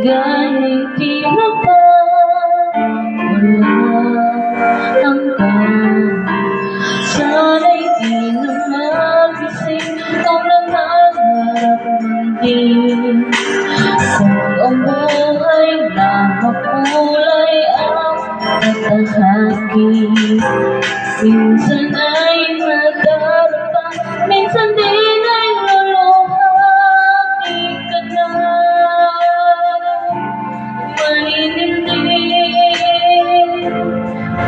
Ligaya'y tila pa wala hanggan. Sana'y di na magising ang nangangarap ng din. Kung ang buhay na makulay ang tatahaki, minsan ay madarapa, minsan din ay luluhati ka na. Maninindi,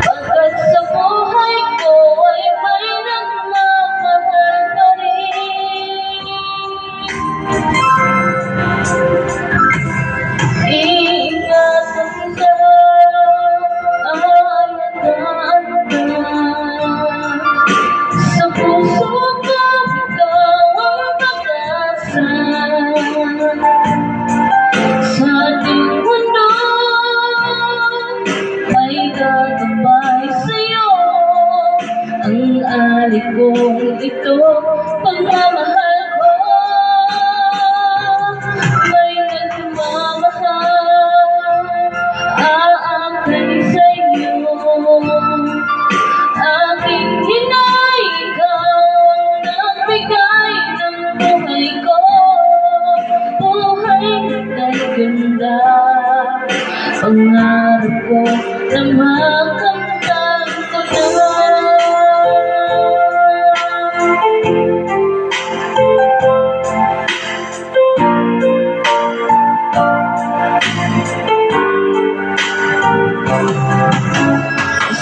pagkat sa buhay ko ay may nagmamahal pa rin. Iingatan ka, alagaan ka. Sa puso ko ikaw ang pag-asa. Sa ating mundo may gagabay sa'yo. Ang alik kong ito, pagmamahal ko. May nagmamahal, aakay sa'yo. Aking hinay, ikaw ang nagbigay ng buhay ko. Buhay kay ganda, pangarap ko na makamtan ko na.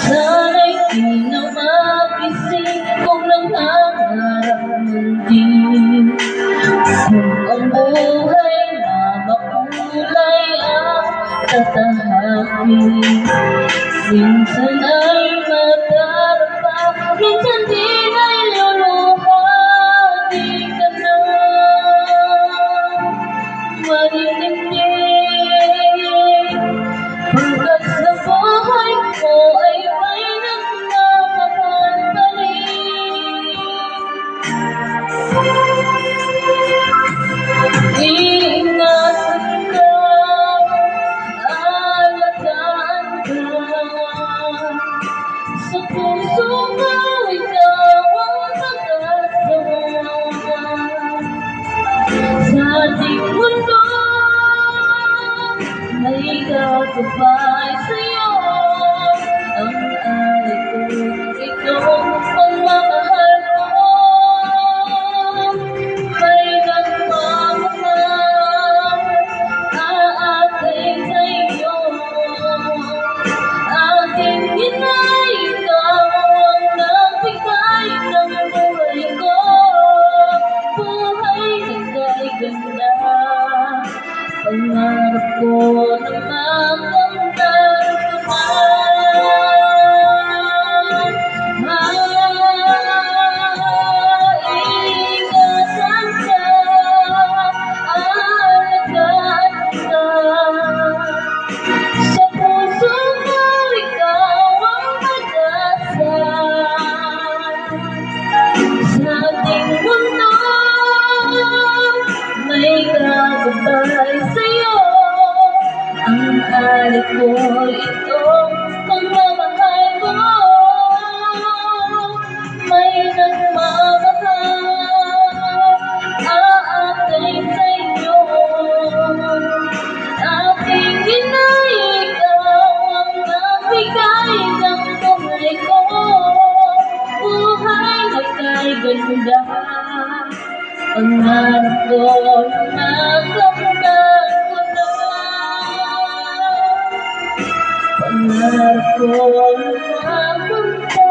Sana'y di na magising kung nangangarap ng din. Kung ang buhay na makulay ang tatahaki, minsan ay madarapa, minsan din ay luluhati ka na. Maninindi, pagkat sa buhay ko ay may nagmamahal pa rin. Iingatan ka, alagaan ka. Sa puso ko ikaw ang pag-asa. Sa ating mundo may gagabay sa'yo. Ang alik kong ito, pagmamahal ko. May nagmamahal, aakay sa'yo. Aking hinay, ikaw ang nagbigay ng buhay ko. Buhay na kay ganda, pangarap ko na makamtan ko na. Iingatan ka, alagaan ka. Sa puso ko ikaw ang pag-asa. Sa ating mundo may gagabay sa'yo. Ang alik ko ito, pagmamahal ko. May nagmamahal, aakay sa'yo. Aking hinay, ikaw ang nagbigay ng buhay ko. Buhay na kay ganda, pangarap ko na makamtan ko na. Pangarap ko na makamtan.